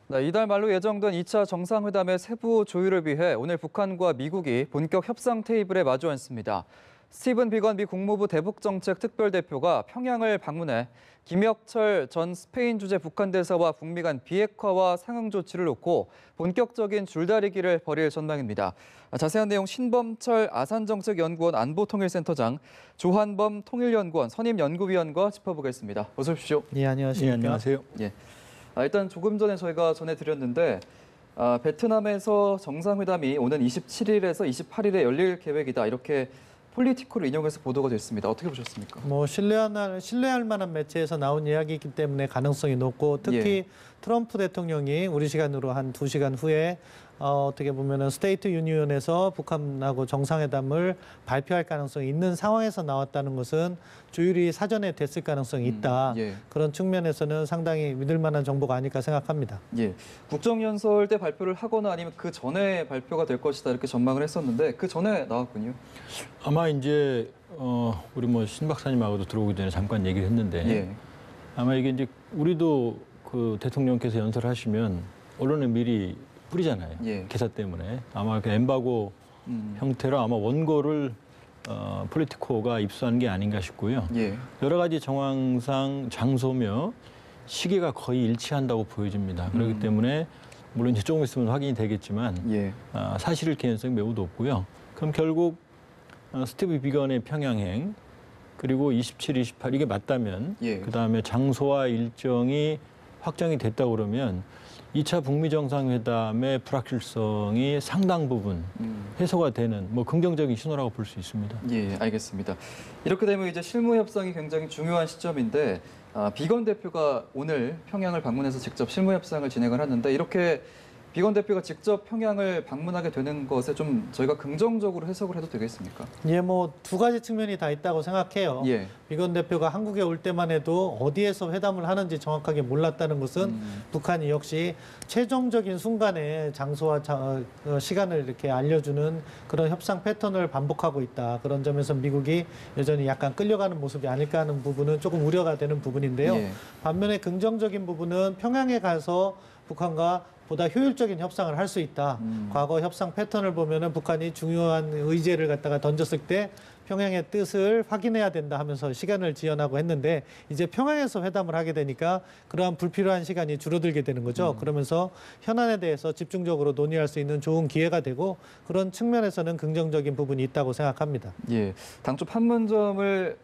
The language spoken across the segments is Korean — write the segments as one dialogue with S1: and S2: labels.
S1: 네, 이달 말로 예정된 2차 정상회담의 세부 조율을 위해 오늘 북한과 미국이 본격 협상 테이블에 마주 앉습니다. 스티븐 비건 미 국무부 대북정책 특별대표가 평양을 방문해 김혁철 전 스페인 주재 북한 대사와 북미 간 비핵화와 상응 조치를 놓고 본격적인 줄다리기를 벌일 전망입니다. 자세한 내용 신범철 아산정책연구원 안보통일센터장, 조한범 통일연구원 선임연구위원과 짚어보겠습니다. 어서 오십시오.
S2: 예, 안녕하십니까?
S3: 예, 안녕하세요.
S1: 예. 일단 조금 전에 저희가 전해드렸는데 베트남에서 정상회담이 오는 27일에서 28일에 열릴 계획이다. 이렇게 폴리티코를 인용해서 보도가 됐습니다. 어떻게 보셨습니까?
S2: 신뢰할 만한 매체에서 나온 이야기이기 때문에 가능성이 높고 특히 트럼프 대통령이 우리 시간으로 한 2시간 후에 어떻게 보면은 스테이트 유니언에서 북한하고 정상회담을 발표할 가능성이 있는 상황에서 나왔다는 것은 조율이 사전에 됐을 가능성이 있다. 그런 측면에서는 상당히 믿을 만한 정보가 아닐까 생각합니다.
S1: 예. 국정연설 때 발표를 하거나 아니면 그 전에 발표가 될 것이다 이렇게 전망을 했었는데 그 전에 나왔군요.
S3: 아마 이제 우리 신 박사님하고도 들어오기 전에 잠깐 얘기를 했는데 아마 이게 이제 우리도 그 대통령께서 연설을 하시면 언론에 미리 뿌리잖아요. 기사 때문에 아마 그 엠바고 형태로 아마 원고를 폴리티코가 입수한 게 아닌가 싶고요. 여러 가지 정황상 장소며 시기가 거의 일치한다고 보여집니다. 그렇기 때문에 물론 이제 조금 있으면 확인이 되겠지만 사실일 개연성이 매우 높고요. 그럼 결국 스티브 비건의 평양행 그리고 27, 28 이게 맞다면 그다음에 장소와 일정이 확정이 됐다고 그러면 2차 북미 정상회담의 불확실성이 상당 부분 해소가 되는 긍정적인 신호라고 볼 수 있습니다.
S1: 예, 알겠습니다. 이렇게 되면 이제 실무 협상이 굉장히 중요한 시점인데 비건 대표가 오늘 평양을 방문해서 직접 실무 협상을 진행을 하는데 이렇게 비건 대표가 직접 평양을 방문하게 되는 것에 좀 저희가 긍정적으로 해석을 해도 되겠습니까?
S2: 예, 두 가지 측면이 다 있다고 생각해요. 비건 대표가 한국에 올 때만 해도 어디에서 회담을 하는지 정확하게 몰랐다는 것은 북한이 역시 최종적인 순간에 장소와 시간을 이렇게 알려주는 그런 협상 패턴을 반복하고 있다. 그런 점에서 미국이 여전히 약간 끌려가는 모습이 아닐까 하는 부분은 조금 우려가 되는 부분인데요. 반면에 긍정적인 부분은 평양에 가서 북한과 보다 효율적인 협상을 할 수 있다. 과거 협상 패턴을 보면은 북한이 중요한 의제를 갖다가 던졌을 때 평양의 뜻을 확인해야 된다 하면서 시간을 지연하고 했는데 이제 평양에서 회담을 하게 되니까 그러한 불필요한 시간이 줄어들게 되는 거죠. 그러면서 현안에 대해서 집중적으로 논의할 수 있는 좋은 기회가 되고 그런 측면에서는 긍정적인 부분이 있다고 생각합니다.
S1: 예, 당초 판문점을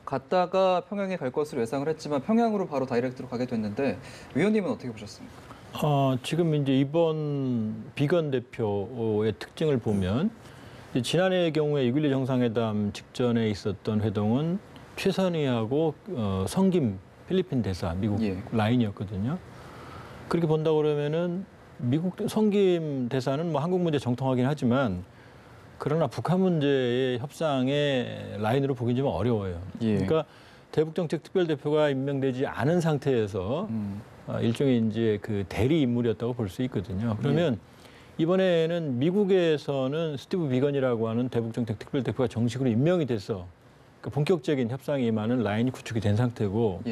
S1: 갔다가 평양에 갈 것으로 예상을 했지만 평양으로 바로 다이렉트로 가게 됐는데 위원님은 어떻게 보셨습니까?
S3: 지금 이제 이번 비건 대표의 특징을 보면 지난해의 경우에 6.12 정상회담 직전에 있었던 회동은 최선희하고 성김 필리핀 대사 미국 라인이었거든요. 그렇게 본다고 그러면은 미국 성김 대사는 한국 문제 정통하긴 하지만 그러나 북한 문제의 협상의 라인으로 보기 좀 어려워요. 그러니까 대북정책 특별대표가 임명되지 않은 상태에서 일종의 이제 그 대리 인물이었다고 볼 수 있거든요. 그러면 이번에는 미국에서는 스티브 비건이라고 하는 대북정책 특별대표가 정식으로 임명이 돼서 그 본격적인 협상에 임하는 라인이 구축이 된 상태고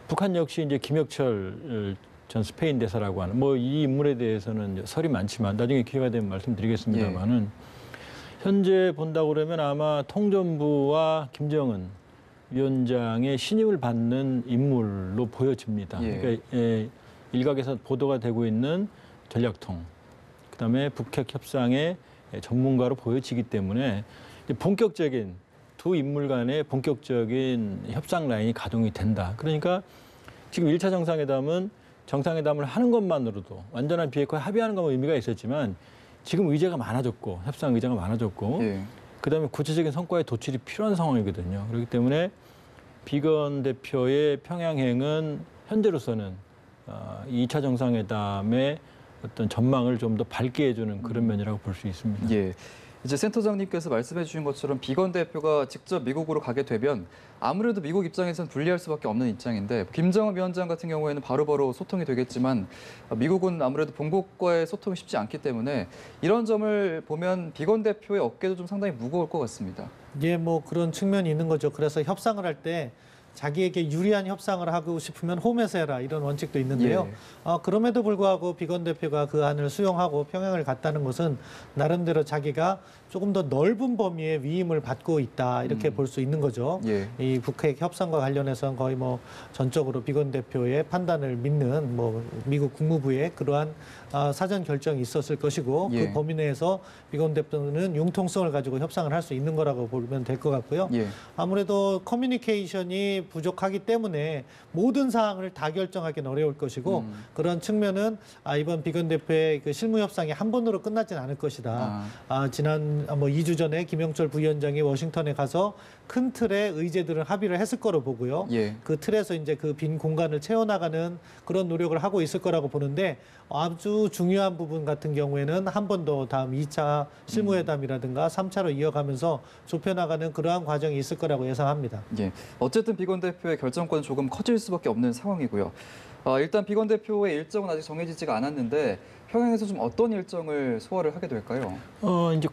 S3: 북한 역시 이제 김혁철 전 스페인 대사라고 하는 이 인물에 대해서는 설이 많지만 나중에 기회가 되면 말씀드리겠습니다만은 현재 본다고 그러면 아마 통전부와 김정은 위원장의 신임을 받는 인물로 보여집니다. 그러니까 일각에서 보도가 되고 있는 전략통, 그다음에 북핵 협상의 전문가로 보여지기 때문에 본격적인 두 인물 간의 본격적인 협상 라인이 가동이 된다. 그러니까 지금 1차 정상회담을 하는 것만으로도 완전한 비핵화에 합의하는 것만 의미가 있었지만 지금 의제가 많아졌고 협상 의제가 많아졌고 그다음에 구체적인 성과에 도출이 필요한 상황이거든요. 그렇기 때문에 비건 대표의 평양행은 현재로서는 2차 정상회담의 어떤 전망을 좀 더 밝게 해주는 그런 면이라고 볼 수 있습니다.
S1: 이제 센터장님께서 말씀해 주신 것처럼 비건 대표가 직접 미국으로 가게 되면 아무래도 미국 입장에서는 불리할 수밖에 없는 입장인데 김정은 위원장 같은 경우에는 바로바로 소통이 되겠지만 미국은 아무래도 본국과의 소통이 쉽지 않기 때문에 이런 점을 보면 비건 대표의 어깨도 좀 상당히 무거울 것 같습니다.
S2: 그런 측면이 있는 거죠. 그래서 협상을 할 때 자기에게 유리한 협상을 하고 싶으면 홈에서 해라 이런 원칙도 있는데요.
S1: 예.
S2: 그럼에도 불구하고 비건 대표가 그 안을 수용하고 평양을 갔다는 것은 나름대로 자기가 조금 더 넓은 범위의 위임을 받고 있다 이렇게 볼 수 있는 거죠.
S1: 예.
S2: 이 북핵 협상과 관련해서는 거의 뭐 전적으로 비건 대표의 판단을 믿는 뭐 미국 국무부의 그러한 사전 결정이 있었을 것이고
S1: 예.
S2: 그 범위 내에서 비건 대표는 융통성을 가지고 협상을 할 수 있는 거라고 보면 될 것 같고요.
S1: 예.
S2: 아무래도 커뮤니케이션이 부족하기 때문에 모든 사항을 다 결정하기는 어려울 것이고 그런 측면은 이번 비건 대표의 그 실무 협상이 한 번으로 끝나지는 않을 것이다. 지난 2주 전에 김영철 부위원장이 워싱턴에 가서 큰 틀의 의제들을 합의를 했을 거로 보고요.
S1: 예.
S2: 그 틀에서 이제 그 빈 공간을 채워나가는 그런 노력을 하고 있을 거라고 보는데 아주 중요한 부분 같은 경우에는 한 번 더 다음 2차 실무회담이라든가 3차로 이어가면서 좁혀나가는 그러한 과정이 있을 거라고 예상합니다.
S1: 예. 어쨌든 비건 대표의 결정권은 조금 커질 수밖에 없는 상황이고요. 일단 비건 대표의 일정은 아직 정해지지가 않았는데 평양에서 좀 어떤 일정을 소화를 하게 될까요?
S3: 이제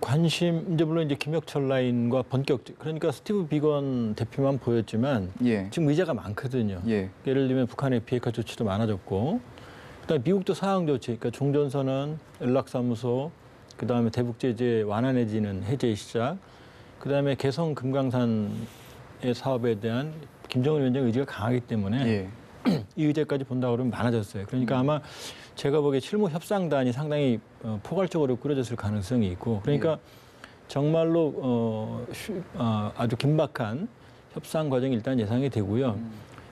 S3: 물론 이제 김혁철 라인과 그러니까 스티브 비건 대표만 보였지만
S1: 예.
S3: 지금 의제가 많거든요.
S1: 예.
S3: 예를 들면 북한의 비핵화 조치도 많아졌고, 그다음에 미국도 상황 조치, 그러니까 종전선언, 연락사무소, 그다음에 대북 제재 완화 내지는 해제 시작, 그다음에 개성 금강산의 사업에 대한 김정은 위원장의 의지가 강하기 때문에
S1: 예.
S3: 이 의제까지 본다 그러면 많아졌어요. 그러니까 아마 제가 보기에 실무 협상단이 상당히 포괄적으로 꾸려졌을 가능성이 있고, 그러니까 정말로 아주 긴박한 협상 과정이 일단 예상이 되고요.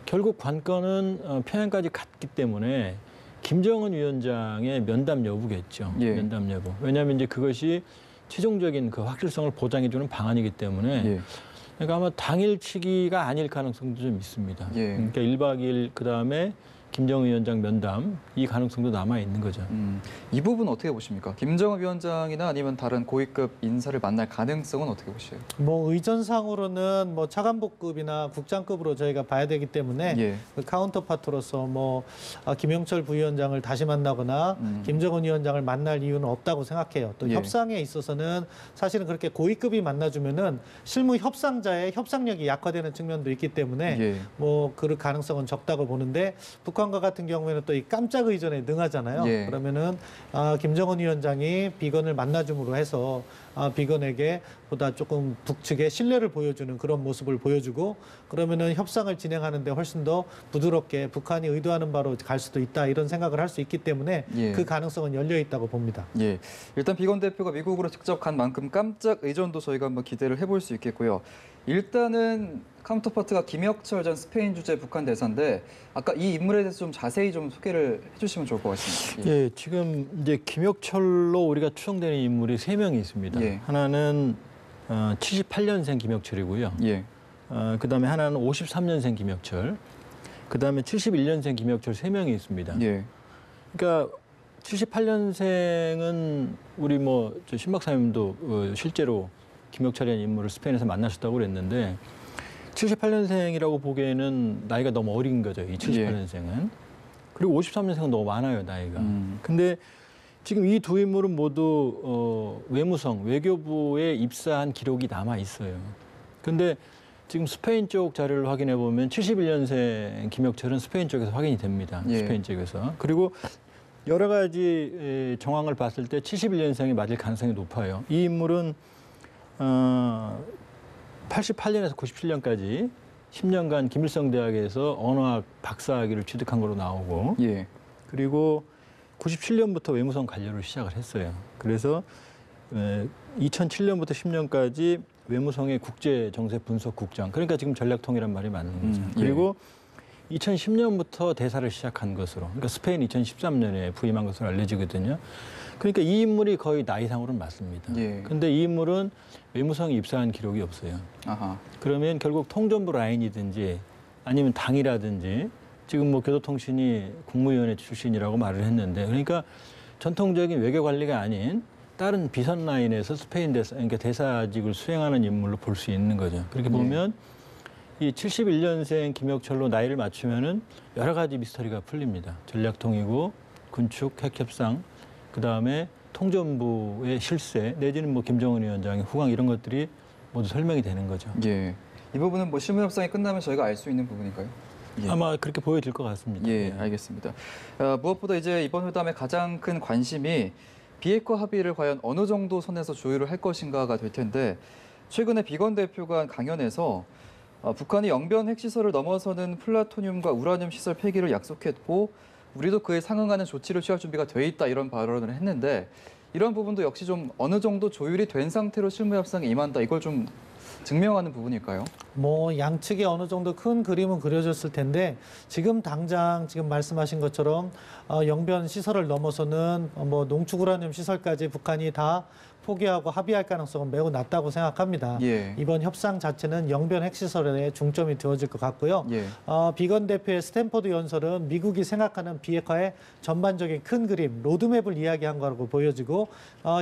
S3: 결국 관건은 평양까지 갔기 때문에 김정은 위원장의 면담 여부겠죠.
S1: 예.
S3: 면담 여부. 왜냐하면 이제 그것이 최종적인 그 확실성을 보장해주는 방안이기 때문에.
S1: 예.
S3: 그러니까 아마 당일치기가 아닐 가능성도 좀 있습니다.
S1: 예.
S3: 그러니까 1박 2일 그다음에 김정은 위원장 면담 이 가능성도 남아 있는 거죠.
S1: 이 부분 어떻게 보십니까? 김정은 위원장이나 아니면 다른 고위급 인사를 만날 가능성은 어떻게 보세요?
S2: 뭐 의전상으로는 뭐 차관복급이나 국장급으로 저희가 봐야 되기 때문에
S1: 예.
S2: 그 카운터파트로서 뭐 김영철 부위원장을 다시 만나거나 김정은 위원장을 만날 이유는 없다고 생각해요. 또
S1: 예.
S2: 협상에 있어서는 사실은 그렇게 고위급이 만나주면은 실무 협상자의 협상력이 약화되는 측면도 있기 때문에
S1: 예.
S2: 뭐 그 가능성은 적다고 보는데 북한과 같은 경우에는 또 이 깜짝 의전에 능하잖아요.
S1: 예.
S2: 그러면은 김정은 위원장이 비건을 만나줌으로 해서 비건에게 보다 조금 북측에 신뢰를 보여주는 그런 모습을 보여주고 그러면은 협상을 진행하는데 훨씬 더 부드럽게 북한이 의도하는 바로 갈 수도 있다 이런 생각을 할 수 있기 때문에
S1: 예.
S2: 그 가능성은 열려 있다고 봅니다.
S1: 예, 일단 비건 대표가 미국으로 직접 간 만큼 깜짝 의전도 저희가 한번 기대를 해볼 수 있겠고요. 일단은 카운터파트가 김혁철 전 스페인 주재 북한 대사인데 아까 이 인물에 대해서 좀 자세히 좀 소개를 해주시면 좋을 것 같습니다.
S3: 예, 지금 이제 김혁철로 우리가 추정되는 인물이 3명이 있습니다.
S1: 예.
S3: 하나는 78년생 김혁철이고요.
S1: 예.
S3: 그다음에 하나는 53년생 김혁철, 그다음에 71년생 김혁철 3명이 있습니다.
S1: 예.
S3: 그러니까 78년생은 우리 신 박사님도 실제로 김혁철이라는 인물을 스페인에서 만나셨다고 그랬는데 78년생이라고 보기에는 나이가 너무 어린 거죠. 이 78년생은. 그리고 53년생은 너무 많아요, 나이가. 근데 지금 이 두 인물은 모두 외무성, 외교부에 입사한 기록이 남아 있어요. 근데 지금 스페인 쪽 자료를 확인해 보면 71년생 김혁철은 스페인 쪽에서 확인이 됩니다.
S1: 예.
S3: 스페인 쪽에서. 그리고 여러 가지 정황을 봤을 때 71년생이 맞을 가능성이 높아요. 이 인물은 88년에서 97년까지 10년간 김일성 대학에서 언어학 박사학위를 취득한 걸로 나오고
S1: 예.
S3: 그리고 97년부터 외무성 관료를 시작을 했어요. 그래서 2007년부터 10년까지 외무성의 국제정세분석국장, 그러니까 지금 전략통이란 말이 맞는 거죠.
S1: 예.
S3: 그리고 2010년부터 대사를 시작한 것으로, 그러니까 스페인 2013년에 부임한 것으로 알려지거든요. 그러니까 이 인물이 거의 나이상으로는 맞습니다.
S1: 예.
S3: 근데 이 인물은 외무성에 입사한 기록이 없어요.
S1: 아하.
S3: 그러면 결국 통전부 라인이든지 아니면 당이라든지 지금 교도통신이 국무위원회 출신이라고 말을 했는데 그러니까 전통적인 외교 관리가 아닌 다른 비선 라인에서 스페인 대사, 그러니까 대사직을 수행하는 인물로 볼 수 있는 거죠. 그렇게 보면 이 71년생 김혁철로 나이를 맞추면은 여러 가지 미스터리가 풀립니다. 전략통이고 군축, 핵협상, 그 다음에 통전부의 실세 내지는 김정은 위원장의 후광 이런 것들이 모두 설명이 되는 거죠.
S1: 예. 이 부분은 뭐 실무 협상이 끝나면 저희가 알 수 있는 부분인가요? 예.
S3: 아마 그렇게 보여질 것 같습니다.
S1: 예, 알겠습니다. 무엇보다 이제 이번 회담의 가장 큰 관심이 비핵화 합의를 과연 어느 정도 선에서 조율을 할 것인가가 될 텐데 최근에 비건 대표가 한 강연에서 북한이 영변 핵시설을 넘어서는 플라토늄과 우라늄 시설 폐기를 약속했고 우리도 그에 상응하는 조치를 취할 준비가 돼 있다 이런 발언을 했는데 이런 부분도 역시 좀 어느 정도 조율이 된 상태로 실무 협상에 임한다 이걸 좀 증명하는 부분일까요?
S2: 뭐 양측에 어느 정도 큰 그림은 그려졌을 텐데 지금 당장 지금 말씀하신 것처럼 영변 시설을 넘어서는 뭐 농축우라늄 시설까지 북한이 다 포기하고 합의할 가능성은 매우 낮다고 생각합니다.
S1: 예.
S2: 이번 협상 자체는 영변 핵시설에 중점이 두어질 것 같고요.
S1: 예.
S2: 비건 대표의 스탠퍼드 연설은 미국이 생각하는 비핵화의 전반적인 큰 그림, 로드맵을 이야기한 거라고 보여지고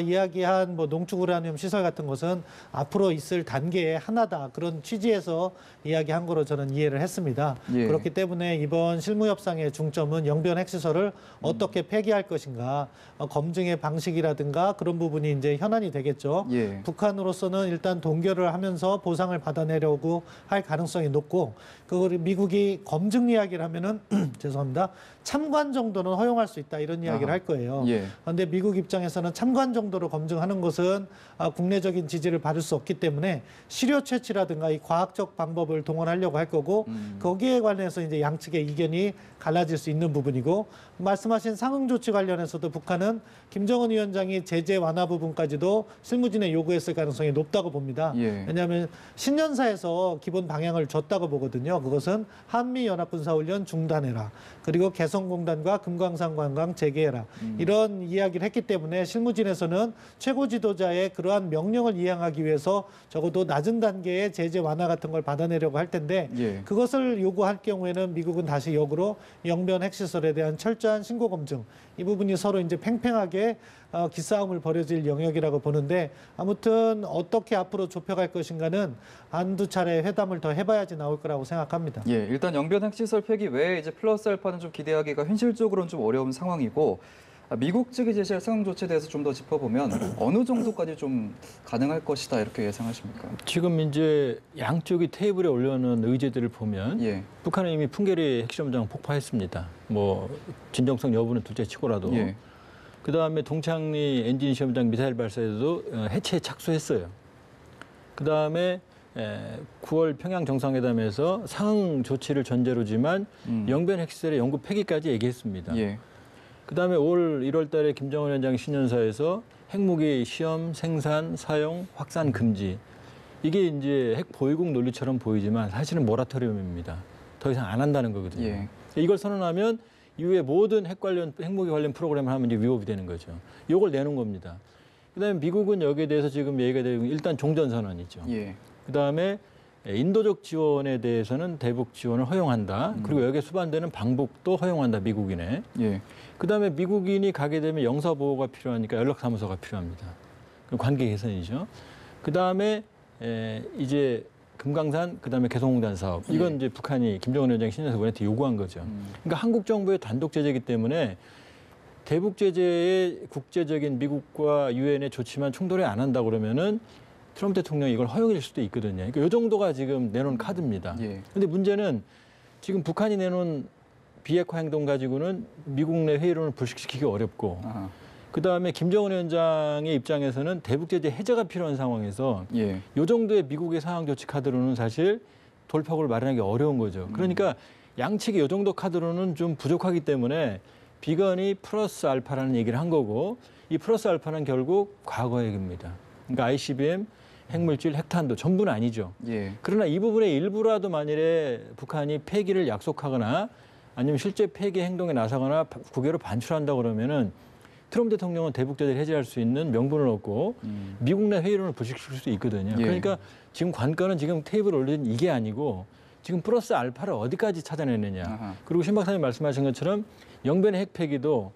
S2: 이야기한 뭐 농축우라늄 시설 같은 것은 앞으로 있을 단계의 하나다. 그런 취지에서 이야기한 거로 저는 이해를 했습니다.
S1: 예.
S2: 그렇기 때문에 이번 실무 협상의 중점은 영변 핵시설을 어떻게 폐기할 것인가, 검증의 방식이라든가 그런 부분이 이제 현안이 되겠죠.
S1: 예.
S2: 북한으로서는 일단 동결을 하면서 보상을 받아내려고 할 가능성이 높고, 그걸 미국이 검증 이야기를 하면은 죄송합니다. 참관 정도는 허용할 수 있다 이런 이야기를 할 거예요.
S1: 예.
S2: 그런데 미국 입장에서는 참관 정도로 검증하는 것은 국내적인 지지를 받을 수 없기 때문에 시료 채취라든가 이 과학적 방법을 동원하려고 할 거고 거기에 관해서 이제 양측의 이견이 갈라질 수 있는 부분이고 말씀하신 상응 조치 관련해서도 북한은 김정은 위원장이 제재 완화 부분까지도 실무진에 요구했을 가능성이 높다고 봅니다.
S1: 예.
S2: 왜냐하면 신년사에서 기본 방향을 줬다고 보거든요. 그것은 한미연합군사훈련 중단해라. 그리고 개성공단과 금강산 관광 재개해라. 이런 이야기를 했기 때문에 실무진에서는 최고 지도자의 그러한 명령을 이행하기 위해서 적어도 낮은 단계의 제재 완화 같은 걸 받아내려고 할 텐데
S1: 예.
S2: 그것을 요구할 경우에는 미국은 다시 역으로 영변 핵시설에 대한 철저한 신고 검증 이 부분이 서로 이제 팽팽하게 기싸움을 벌여질 영역이라고 보는데 아무튼 어떻게 앞으로 좁혀갈 것인가는 한두 차례 회담을 더 해봐야지 나올 거라고 생각합니다.
S1: 예, 일단 영변 핵시설 폐기 외에 이제 플러스 알파는 좀 기대하기가 현실적으로는 좀 어려운 상황이고 미국 측이 제시할 상응 조치에 대해서 좀 더 짚어보면 어느 정도까지 좀 가능할 것이다 이렇게 예상하십니까?
S3: 지금 이제 양쪽이 테이블에 올려놓은 의제들을 보면
S1: 예.
S3: 북한은 이미 풍계리 핵실험장 폭파했습니다. 뭐 진정성 여부는 둘째치고라도.
S1: 예.
S3: 그다음에 동창리 엔진 시험장 미사일 발사에도 해체에 착수했어요. 그다음에 9월 평양 정상회담에서 상응 조치를 전제로지만 영변 핵시설의 영구 폐기까지 얘기했습니다.
S1: 예.
S3: 그다음에 올 1월 달에 김정은 위원장 신년사에서 핵무기 시험, 생산, 사용, 확산 금지. 이게 이제 핵 보유국 논리처럼 보이지만 사실은 모라토리움입니다. 더 이상 안 한다는 거거든요.
S1: 예.
S3: 이걸 선언하면 이후에 모든 핵무기 관련 프로그램을 하면 이제 위협이 되는 거죠. 이걸 내놓은 겁니다. 그다음에 미국은 여기에 대해서 지금 얘기가 되고 일단 종전선언이죠.
S1: 예.
S3: 그다음에 인도적 지원에 대해서는 대북 지원을 허용한다. 그리고 여기에 수반되는 방북도 허용한다. 미국인에.
S1: 예.
S3: 그다음에 미국인이 가게 되면 영사 보호가 필요하니까 연락사무소가 필요합니다. 관계 개선이죠. 그다음에 이제 금강산 그다음에 개성공단 사업 이건 이제 북한이 김정은 위원장 신년사 우리한테 요구한 거죠. 그러니까 한국 정부의 단독 제재이기 때문에 대북 제재의 국제적인 미국과 유엔의 조치만 충돌이 안 한다 그러면은 트럼프 대통령이 이걸 허용일 수도 있거든요. 그러니까 이 정도가 지금 내놓은 카드입니다. 그런데
S1: 예.
S3: 문제는 지금 북한이 내놓은 비핵화 행동 가지고는 미국 내 회의론을 불식시키기 어렵고
S1: 아하.
S3: 그다음에 김정은 위원장의 입장에서는 대북 제재 해제가 필요한 상황에서
S1: 예.
S3: 이 정도의 미국의 상황 조치 카드로는 사실 돌파구를 마련하기 어려운 거죠. 그러니까 양측이 이 정도 카드로는 좀 부족하기 때문에 비건이 플러스 알파라는 얘기를 한 거고 이 플러스 알파는 결국 과거 얘기입니다. 그러니까 ICBM, 핵물질, 핵탄도 전부는 아니죠.
S1: 예.
S3: 그러나 이 부분의 일부라도 만일에 북한이 폐기를 약속하거나 아니면 실제 폐기 행동에 나서거나 국외로 반출한다 그러면은 트럼프 대통령은 대북 제재를 해제할 수 있는 명분을 얻고 미국 내 회의론을 불식시킬 수 있거든요.
S1: 예.
S3: 그러니까 지금 관건은 지금 테이블에 올린 이게 아니고 지금 플러스 알파를 어디까지 찾아내느냐.
S1: 아하.
S3: 그리고 신 박사님 말씀하신 것처럼 영변의 핵 폐기도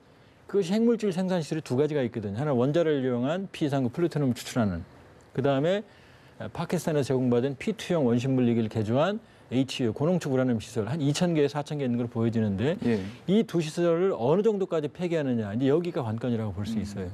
S3: 그것이 핵물질 생산 시설이 두 가지가 있거든요. 하나 원자를 이용한 P239 플루토늄을 추출하는. 그다음에 파키스탄에서 제공받은 P2형 원심 분리기를 개조한 HU 고농축 우라늄 시설 한 2,000개, 4,000개 있는 걸 보여지는데
S1: 예.
S3: 이 두 시설을 어느 정도까지 폐기하느냐 이제 여기가 관건이라고 볼 수 있어요.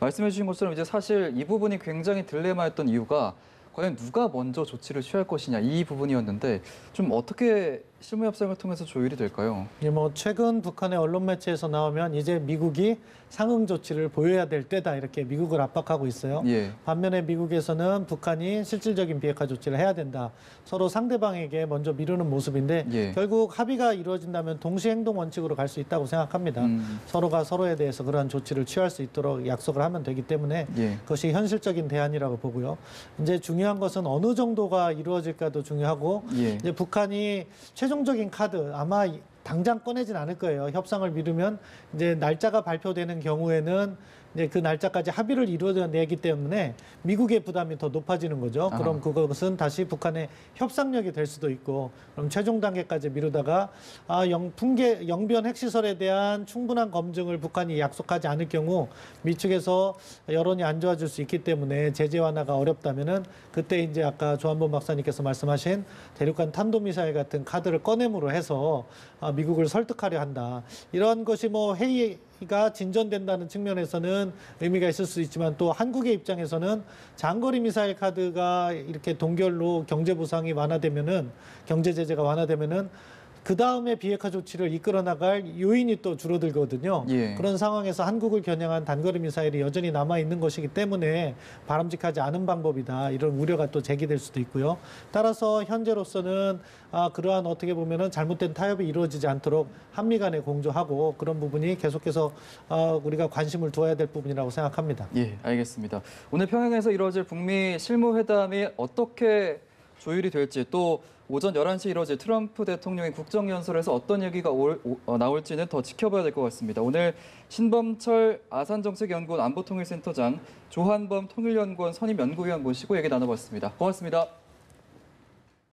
S1: 말씀해 주신 것처럼 이제 사실 이 부분이 굉장히 딜레마였던 이유가 과연 누가 먼저 조치를 취할 것이냐 이 부분이었는데 좀 어떻게 실무 협상을 통해서 조율이 될까요?
S2: 뭐 최근 북한의 언론 매체에서 나오면 이제 미국이 상응 조치를 보여야 될 때다 이렇게 미국을 압박하고 있어요.
S1: 예.
S2: 반면에 미국에서는 북한이 실질적인 비핵화 조치를 해야 된다. 서로 상대방에게 먼저 미루는 모습인데
S1: 예.
S2: 결국 합의가 이루어진다면 동시 행동 원칙으로 갈 수 있다고 생각합니다. 서로가 서로에 대해서 그러한 조치를 취할 수 있도록 약속을 하면 되기 때문에
S1: 예.
S2: 그것이 현실적인 대안이라고 보고요. 이제 중요한 것은 어느 정도가 이루어질까도 중요하고
S1: 예.
S2: 이제 북한이 최종적인 카드 아마 당장 꺼내진 않을 거예요. 협상을 미루면 이제 날짜가 발표되는 경우에는 이제 그 날짜까지 합의를 이루어내기 때문에 미국의 부담이 더 높아지는 거죠. 그럼 그것은 다시 북한의 협상력이 될 수도 있고, 그럼 최종 단계까지 미루다가 영변 핵시설에 대한 충분한 검증을 북한이 약속하지 않을 경우 미측에서 여론이 안 좋아질 수 있기 때문에 제재 완화가 어렵다면은 그때 이제 아까 조한범 박사님께서 말씀하신 대륙간 탄도미사일 같은 카드를 꺼냄으로 해서 미국을 설득하려 한다. 이런 것이 뭐 회의가 진전된다는 측면에서는 의미가 있을 수 있지만 또 한국의 입장에서는 장거리 미사일 카드가 이렇게 동결로 경제 보상이 완화되면은 경제 제재가 완화되면은 그 다음에 비핵화 조치를 이끌어 나갈 요인이 또 줄어들거든요.
S1: 예.
S2: 그런 상황에서 한국을 겨냥한 단거리 미사일이 여전히 남아 있는 것이기 때문에 바람직하지 않은 방법이다. 이런 우려가 또 제기될 수도 있고요. 따라서 현재로서는 그러한 어떻게 보면은 잘못된 타협이 이루어지지 않도록 한미 간에 공조하고 그런 부분이 계속해서 우리가 관심을 두어야 될 부분이라고 생각합니다.
S1: 예, 알겠습니다. 오늘 평양에서 이루어질 북미 실무회담이 어떻게 조율이 될지 또 오전 11시에 이뤄질 트럼프 대통령의 국정연설에서 어떤 얘기가 나올지는 더 지켜봐야 될 것 같습니다. 오늘 신범철 아산정책연구원 안보통일센터장, 조한범 통일연구원 선임연구위원 모시고 얘기 나눠봤습니다. 고맙습니다.